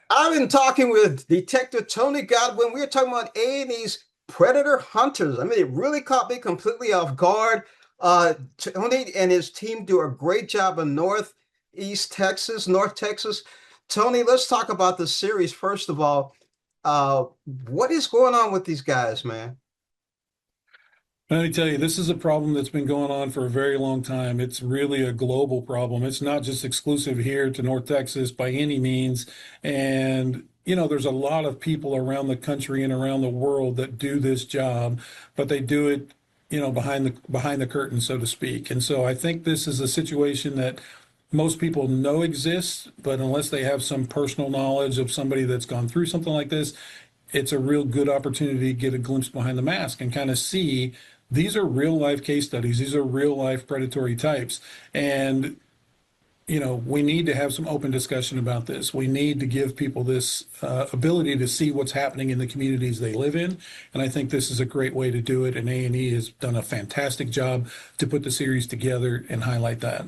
I've been talking with Detective Tony Godwin. We were talking about A&E's Predator Hunters. I mean, it really caught me completely off guard. Tony and his team do a great job in North Texas. Tony, let's talk about the series first of all. Uh, what is going on with these guys, man? Let me tell you, this is a problem that's been going on for a very long time. It's really a global problem. It's not just exclusive here to North Texas by any means. And, there's a lot of people around the country and around the world that do this job, but they do it, behind the curtain, so to speak. And so I think this is a situation that most people know exists, but unless they have some personal knowledge of somebody that's gone through something like this, it's a real good opportunity to get a glimpse behind the mask and kind of see these are real life case studies. These are real life predatory types. And, we need to have some open discussion about this. We need to give people this ability to see what's happening in the communities they live in. And I think this is a great way to do it. And A&E has done a fantastic job to put the series together and highlight that.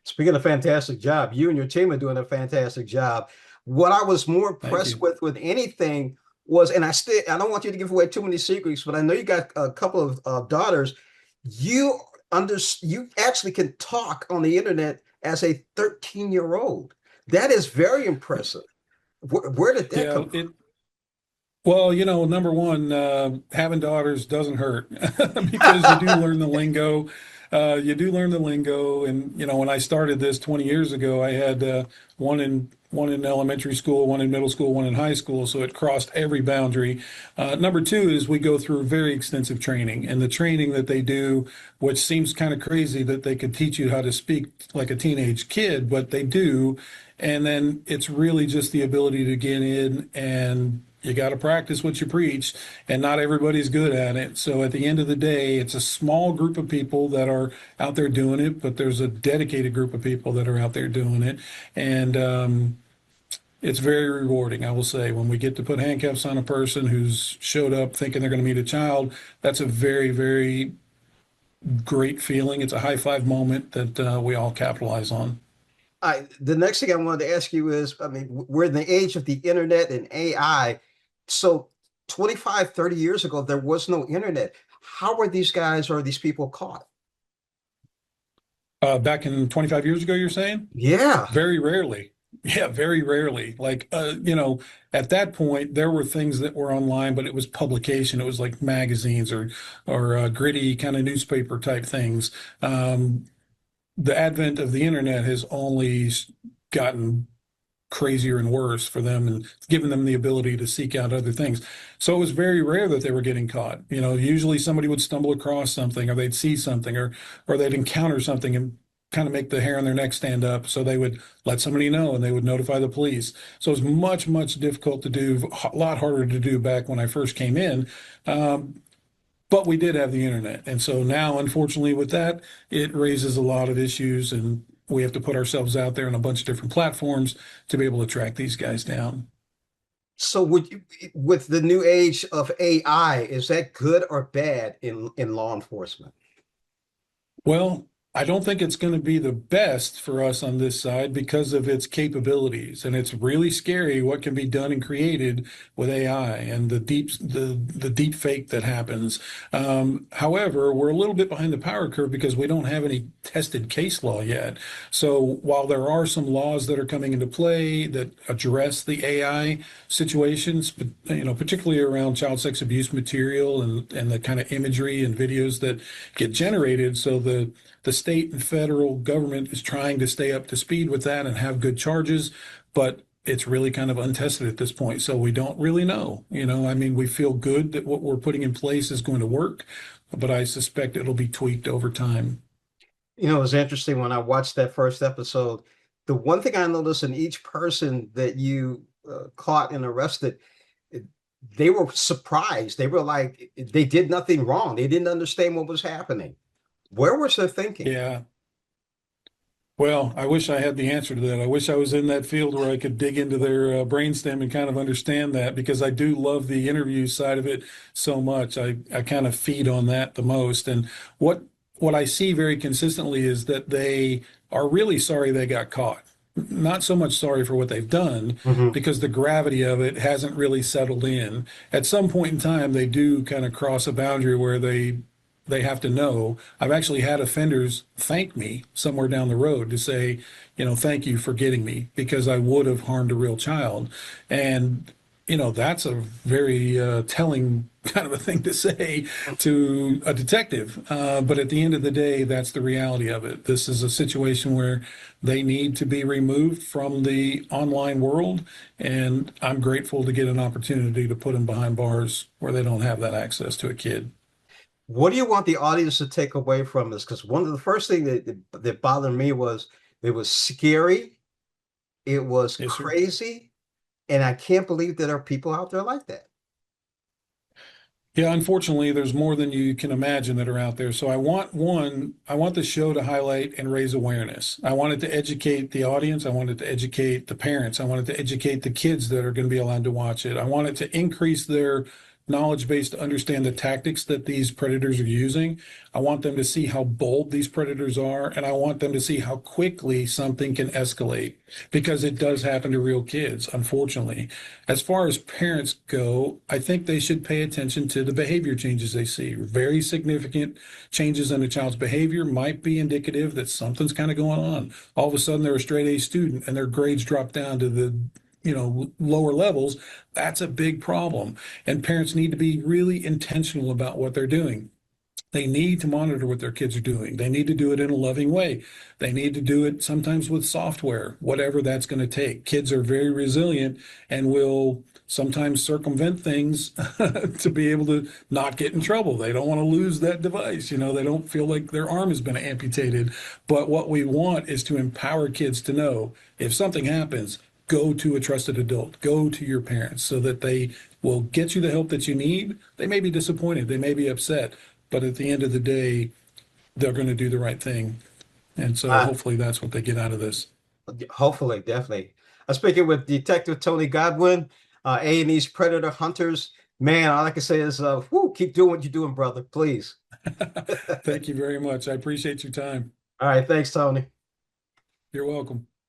Speaking of fantastic job, you and your team are doing a fantastic job. What I was more Thank impressed you. with anything was, and I don't want you to give away too many secrets, but I know you got a couple of daughters. You you actually can talk on the internet as a 13-year-old. That is very impressive. Where did that Yeah, come from? it Well, number one, having daughters doesn't hurt because you do learn the lingo. You do learn the lingo, and when I started this 20 years ago, I had one in elementary school, one in middle school, one in high school, so it crossed every boundary. Number two is we go through very extensive training, and the training that they do, which seems kind of crazy that they could teach you how to speak like a teenage kid, but they do. And then it's really just the ability to get in and you got to practice what you preach, and not everybody's good at it. So at the end of the day, it's a small group of people that are out there doing it, but there's a dedicated group of people that are out there doing it. And it's very rewarding, I will say, when we get to put handcuffs on a person who's showed up thinking they're going to meet a child. That's a very, very great feeling. It's a high five moment that we all capitalize on. The next thing I wanted to ask you is, I mean, we're in the age of the internet and AI. So 25, 30 years ago, there was no internet. How were these guys or these people caught? Back in 25 years ago, you're saying? Yeah. Very rarely. Yeah, very rarely. Like, at that point, there were things that were online, but it was publication. It was like magazines or gritty kind of newspaper type things. The advent of the internet has only gotten crazier and worse for them and given them the ability to seek out other things. So it was very rare that they were getting caught. Usually somebody would stumble across something or they'd see something or they'd encounter something and kind of make the hair on their neck stand up. So they would let somebody know and they would notify the police. So it was much, much difficult to do, a lot harder to do back when I first came in. But we did have the internet. And so now, unfortunately, with that, it raises a lot of issues, and we have to put ourselves out there on a bunch of different platforms to be able to track these guys down. So with the new age of AI, is that good or bad in law enforcement? Well, I don't think it's going to be the best for us on this side because of its capabilities, and it's really scary what can be done and created with AI and the deep fake that happens. However, we're a little bit behind the power curve because we don't have any tested case law yet. So while there are some laws that are coming into play that address the AI situations, but particularly around child sex abuse material and the kind of imagery and videos that get generated, so the state and federal government is trying to stay up to speed with that and have good charges, but it's really kind of untested at this point. So we don't really know. I mean, we feel good that what we're putting in place is going to work, but I suspect it'll be tweaked over time. It was interesting when I watched that first episode. The one thing I noticed in each person that you caught and arrested, it- they were surprised. They were like, they did nothing wrong. They didn't understand what was happening. Where was their thinking? Yeah. Well, I wish I had the answer to that. I wish I was in that field where I could dig into their brainstem and kind of understand that because I do love the interview side of it so much. I kind of feed on that the most. And what I see very consistently is that they are really sorry they got caught. not so much sorry for what they've done Hmm. because the gravity of it hasn't really settled in. At some point in time, they do kind of cross a boundary where they have to know. I've actually had offenders thank me somewhere down the road to say, thank you for getting me because I would have harmed a real child. And that's a very telling kind of a thing to say to a detective. But at the end of the day, that's the reality of it. This is a situation where they need to be removed from the online world. And I'm grateful to get an opportunity to put them behind bars where they don't have that access to a kid. What do you want the audience to take away from this? Because one of the first things that bothered me was it was scary, it was Yes, sir. crazy, and I can't believe there are people out there like that. Yeah, unfortunately, there's more than you can imagine that are out there. So I want the show to highlight and raise awareness. I want it to educate the audience. I want it to educate the parents. I want it to educate the kids that are going to be allowed to watch it. I want it to increase their knowledge base to understand the tactics that these predators are using. I want them to see how bold these predators are, and I want them to see how quickly something can escalate because it does happen to real kids, unfortunately. As far as parents go, I think they should pay attention to the behavior changes they see. Very significant changes in a child's behavior might be indicative that something's kind of going on. All of a sudden, they're a straight A student and their grades drop down to the lower levels. That's a big problem. And parents need to be really intentional about what they're doing. They need to monitor what their kids are doing. They need to do it in a loving way. They need to do it sometimes with software, whatever that's going to take. Kids are very resilient and will sometimes circumvent things to be able to not get in trouble. They don't want to lose that device. They don't feel like their arm has been amputated. But what we want is to empower kids to know if something happens, go to a trusted adult, go to your parents so that they will get you the help that you need. They may be disappointed, they may be upset, but at the end of the day, they're going to do the right thing. And so Uh, hopefully that's what they get out of this. Hopefully, definitely. I'm speaking with Detective Tony Godwin, A&E's Predator Hunters. Man, all I can say is, whoo, keep doing what you're doing, brother, please. Thank you very much. I appreciate your time. All right, thanks, Tony. You're welcome.